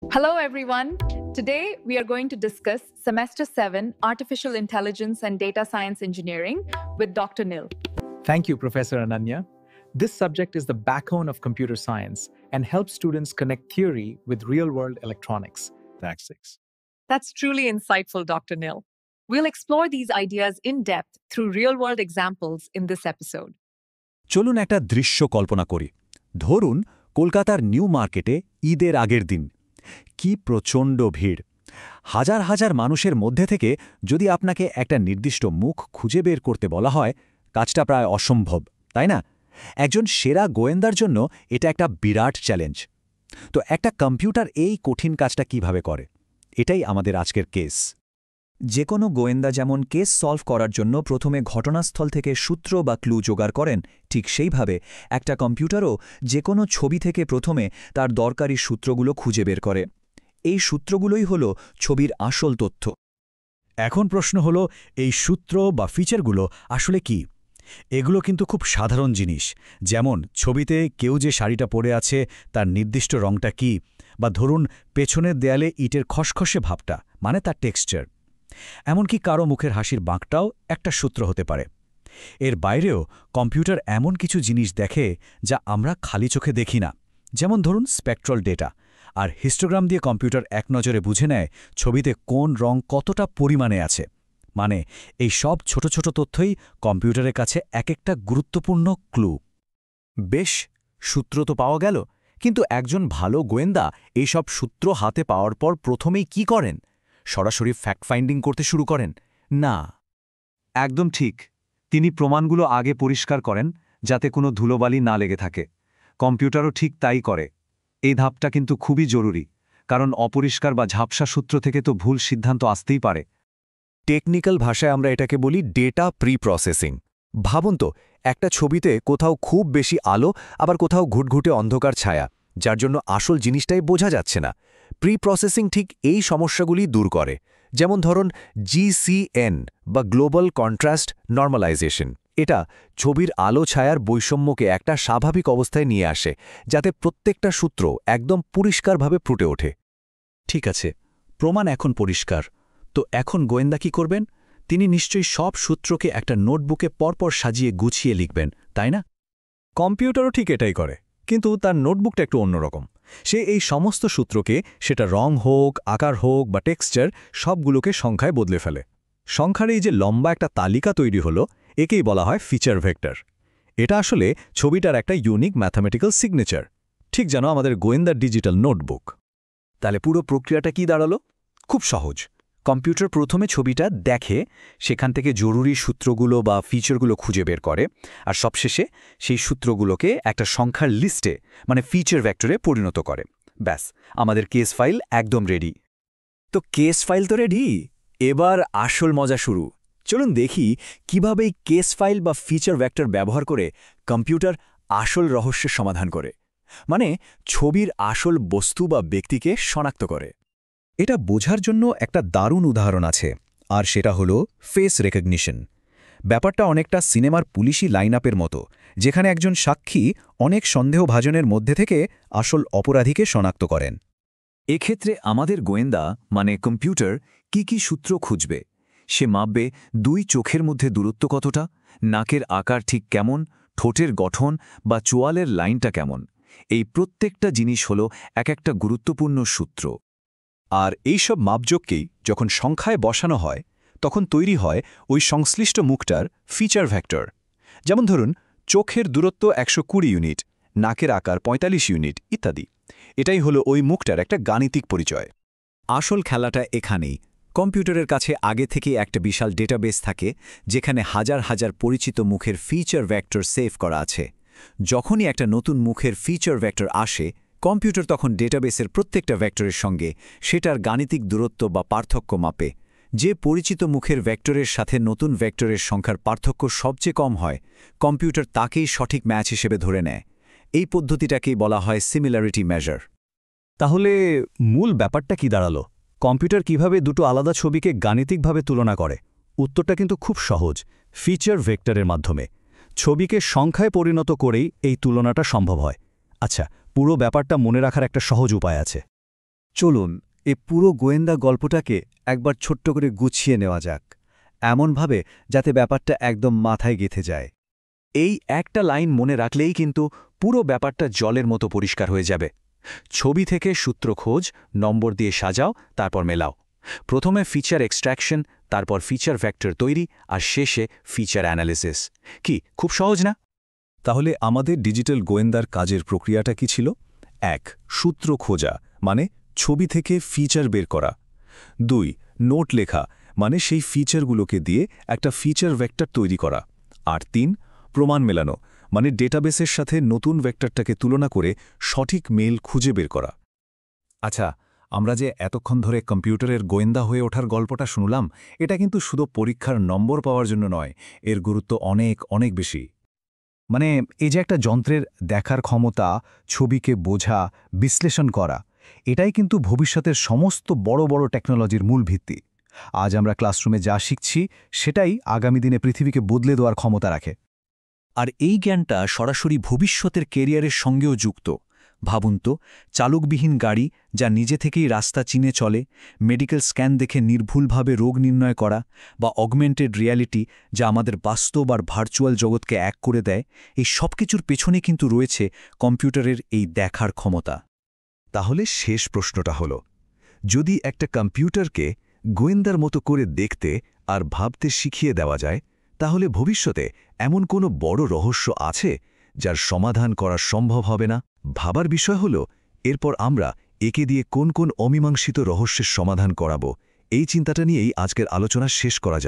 Hello, everyone. Today, we are going to discuss Semester 7 Artificial Intelligence and Data Science Engineering with Dr. Nil. Thank you, Professor Ananya. This subject is the backbone of computer science and helps students connect theory with real-world electronics. Tactics. That's truly insightful, Dr. Nil. We'll explore these ideas in depth through real-world examples in this episode. চলুন একটা দৃশ্য কল্পনা করি। ধরুন কলকাতার new মার্কেটে ঈদের আগের দিন। কি প্রচণ্ড ভিড়! হাজার হাজার মানুষের মধ্যে থেকে যদি আপনাকে একটা নির্দিষ্ট মুখ খুঁজে বের করতে বলা হয়, কাজটা প্রায় অসম্ভব, তাই না? একজন সেরা গোয়েন্দার জন্য এটা একটা বিরাট চ্যালেঞ্জ। তো একটা কম্পিউটার এই কঠিন কাজটা কিভাবে করে? এটাই আমাদের আজকের কেস। যে কোনো গোয়েন্দা যেমন কেস সলভ করার জন্য প্রথমে ঘটনাস্থল থেকে সূত্র বা ক্লু জোগাড় করেন, ঠিক সেইভাবে একটা কম্পিউটারও যে কোনো ছবি থেকে প্রথমে তার দরকারি সূত্রগুলো খুঁজে বের করে। এই সূত্রগুলোই হল ছবির আসল তথ্য। এখন প্রশ্ন হল, এই সূত্র বা ফিচারগুলো আসলে কি? এগুলো কিন্তু খুব সাধারণ জিনিস, যেমন ছবিতে কেউ যে শাড়িটা পরে আছে তার নির্দিষ্ট রংটা কি, বা ধরুন পেছনের দেয়ালে ইটের খসখসে ভাবটা, মানে তার টেক্সচার। এমনকি কারো মুখের হাসির বাঁকটাও একটা সূত্র হতে পারে। এর বাইরেও কম্পিউটার এমন কিছু জিনিস দেখে যা আমরা খালি চোখে দেখি না, যেমন ধরুন স্পেকট্রাল ডেটা। আর হিস্টোগ্রাম দিয়ে কম্পিউটার এক নজরে বুঝে নেয় ছবিতে কোন রং কতটা পরিমাণে আছে। মানে এই সব ছোট ছোট তথ্যই কম্পিউটারের কাছে এক একটা গুরুত্বপূর্ণ ক্লু। বেশ, সূত্র তো পাওয়া গেল, কিন্তু একজন ভালো গোয়েন্দা এইসব সূত্র হাতে পাওয়ার পর প্রথমেই কি করেন? সরাসরি ফ্যাক্ট ফাইন্ডিং করতে শুরু করেন? না, একদম ঠিক। তিনি প্রমাণগুলো আগে পরিষ্কার করেন, যাতে কোনো ধুলোবালি না লেগে থাকে। কম্পিউটারও ঠিক তাই করে। এই ধাপটা কিন্তু খুবই জরুরি, কারণ অপরিষ্কার বা ঝাপসা সূত্র থেকে তো ভুল সিদ্ধান্ত আসতেই পারে। টেকনিক্যাল ভাষায় আমরা এটাকে বলি ডেটা প্রি প্রসেসিং। ভাবুন তো, একটা ছবিতে কোথাও খুব বেশি আলো, আবার কোথাও ঘুটঘুটে অন্ধকার ছায়া, যার জন্য আসল জিনিসটাই বোঝা যাচ্ছে না। প্রি প্রসেসিং ঠিক এই সমস্যাগুলি দূর করে। যেমন ধরুন GCN বা গ্লোবাল কন্ট্রাস্ট নর্মালাইজেশন। এটা ছবির আলো ছায়ার বৈষম্যকে একটা স্বাভাবিক অবস্থায় নিয়ে আসে, যাতে প্রত্যেকটা সূত্র একদম পরিষ্কারভাবে ফুটে ওঠে। ঠিক আছে, প্রমাণ এখন পরিষ্কার। তো এখন গোয়েন্দা কি করবেন? তিনি নিশ্চয়ই সব সূত্রকে একটা নোটবুকে পরপর সাজিয়ে গুছিয়ে লিখবেন, তাই না? কম্পিউটারও ঠিক এটাই করে, কিন্তু তার নোটবুকটা একটু অন্যরকম। সে এই সমস্ত সূত্রকে, সেটা রং হোক, আকার হোক বা টেক্সচার, সবগুলোকে সংখ্যায় বদলে ফেলে। সংখ্যার এই যে লম্বা একটা তালিকা তৈরি হলো, একেই বলা হয় ফিচার ভেক্টর। এটা আসলে ছবিটার একটা ইউনিক ম্যাথমেটিক্যাল সিগনেচার, ঠিক যেন আমাদের গোয়েন্দার ডিজিটাল নোটবুক। তাহলে পুরো প্রক্রিয়াটা কি দাঁড়ালো? খুব সহজ। কম্পিউটার প্রথমে ছবিটা দেখে, সেখান থেকে জরুরি সূত্রগুলো বা ফিচারগুলো খুঁজে বের করে, আর সবশেষে সেই সূত্রগুলোকে একটা সংখ্যার লিস্টে, মানে ফিচার ভেক্টরে পরিণত করে। ব্যাস, আমাদের কেস ফাইল একদম রেডি। তো কেস ফাইল তো রেডি, এবার আসল মজা শুরু। চলুন দেখি কিভাবে এই কেস ফাইল বা ফিচার ভেক্টর ব্যবহার করে কম্পিউটার আসল রহস্যের সমাধান করে, মানে ছবির আসল বস্তু বা ব্যক্তিকে শনাক্ত করে। এটা বোঝার জন্য একটা দারুণ উদাহরণ আছে, আর সেটা হলো ফেস রেকগনিশন। ব্যাপারটা অনেকটা সিনেমার পুলিশি লাইন আপের মতো, যেখানে একজন সাক্ষী অনেক সন্দেহভাজনের মধ্যে থেকে আসল অপরাধীকে শনাক্ত করেন। এক্ষেত্রে আমাদের গোয়েন্দা, মানে কম্পিউটার, কি সূত্র খুঁজবে? সে মাপবে দুই চোখের মধ্যে দূরত্ব কতটা, নাকের আকার ঠিক কেমন, ঠোঁটের গঠন বা চোয়ালের লাইনটা কেমন। এই প্রত্যেকটা জিনিস হল এক একটা গুরুত্বপূর্ণ সূত্র। আর এইসব মাপজোককেই যখন সংখ্যায় বসানো হয়, তখন তৈরি হয় ওই সংশ্লিষ্ট মুখটার ফিচার ভেক্টর। যেমন ধরুন চোখের দূরত্ব 120 ইউনিট, নাকের আকার 45 ইউনিট ইত্যাদি। এটাই হলো ওই মুখটার একটা গাণিতিক পরিচয়। আসল খেলাটা এখানেই। কম্পিউটারের কাছে আগে থেকে একটা বিশাল ডেটাবেস থাকে, যেখানে হাজার হাজার পরিচিত মুখের ফিচার ভেক্টর সেভ করা আছে। যখনই একটা নতুন মুখের ফিচার ভেক্টর আসে, কম্পিউটার তখন ডেটাবেসের প্রত্যেকটা ভেক্টরের সঙ্গে সেটার গাণিতিক দূরত্ব বা পার্থক্য মাপে। যে পরিচিত মুখের ভেক্টরের সাথে নতুন ভেক্টরের সংখ্যার পার্থক্য সবচেয়ে কম হয়, কম্পিউটার তাকেই সঠিক ম্যাচ হিসেবে ধরে নেয়। এই পদ্ধতিটাকেই বলা হয় সিমিলারিটি মেজার। তাহলে মূল ব্যাপারটা কি দাঁড়ালো? কম্পিউটার কিভাবে দুটো আলাদা ছবিকে গাণিতিকভাবে তুলনা করে? উত্তরটা কিন্তু খুব সহজ, ফিচার ভেক্টরের মাধ্যমে। ছবিকে সংখ্যায় পরিণত করেই এই তুলনাটা সম্ভব হয়। আচ্ছা, পুরো ব্যাপারটা মনে রাখার একটা সহজ উপায় আছে। চলুন এ পুরো গোয়েন্দা গল্পটাকে একবার ছোট্ট করে গুছিয়ে নেওয়া যাক, এমনভাবে যাতে ব্যাপারটা একদম মাথায় গেঁথে যায়। এই একটা লাইন মনে রাখলেই কিন্তু পুরো ব্যাপারটা জলের মতো পরিষ্কার হয়ে যাবে। ছবি থেকে সূত্র খোঁজ, নম্বর দিয়ে সাজাও, তারপর মেলাও। প্রথমে ফিচার এক্সট্র্যাকশন, তারপর ফিচার ভেক্টর তৈরি, আর শেষে ফিচার অ্যানালিসিস। কি খুব সহজ না? তাহলে আমাদের ডিজিটাল গোয়েন্দার কাজের প্রক্রিয়াটা কি ছিল? ১. সূত্র খোঁজা, মানে ছবি থেকে ফিচার বের করা। ২. নোট লেখা, মানে সেই ফিচারগুলোকে দিয়ে একটা ফিচার ভেক্টর তৈরি করা। আর ৩. প্রমাণ মেলানো, মানে ডেটাবেসের সাথে নতুন ভেক্টরটাকে তুলনা করে সঠিক মেল খুঁজে বের করা। আচ্ছা, আমরা যে এতক্ষণ ধরে কম্পিউটারের গোয়েন্দা হয়ে ওঠার গল্পটা শুনলাম, এটা কিন্তু শুধু পরীক্ষার নম্বর পাওয়ার জন্য নয়, এর গুরুত্ব অনেক অনেক বেশি। মানে এই যে একটা যন্ত্রের দেখার ক্ষমতা, ছবিকে বোঝা, বিশ্লেষণ করা, এটাই কিন্তু ভবিষ্যতের সমস্ত বড় বড় টেকনোলজির মূল ভিত্তি। আজ আমরা ক্লাসরুমে যা শিখছি, সেটাই আগামী দিনে পৃথিবীকে বদলে দেওয়ার ক্ষমতা রাখে। আর এই জ্ঞানটা সরাসরি ভবিষ্যতের কেরিয়ারের সঙ্গেও যুক্ত। ভাবুন তো, চালকবিহীন গাড়ি যা নিজে থেকেই রাস্তা চিনে চলে, মেডিকেল স্ক্যান দেখে নির্ভুলভাবে রোগ নির্ণয় করা, বা অগমেন্টেড রিয়ালিটি যা আমাদের বাস্তব আর ভার্চুয়াল জগৎকে এক করে দেয়, এই সব কিছুর পেছনে কিন্তু রয়েছে কম্পিউটারের এই দেখার ক্ষমতা। তাহলে শেষ প্রশ্নটা হলো, যদি একটা কম্পিউটারকে গোয়েন্দার মতো করে দেখতে আর ভাবতে শিখিয়ে দেওয়া যায়, তাহলে ভবিষ্যতে এমন কোনো বড় রহস্য আছে যার সমাধান করা সম্ভব হবে না? ভাবার বিষয় হল, এরপর আমরা একে দিয়ে কোন কোন অমীমাংসিত রহস্যের সমাধান করাব, এই চিন্তাটা নিয়েই আজকের আলোচনা শেষ করা যায়।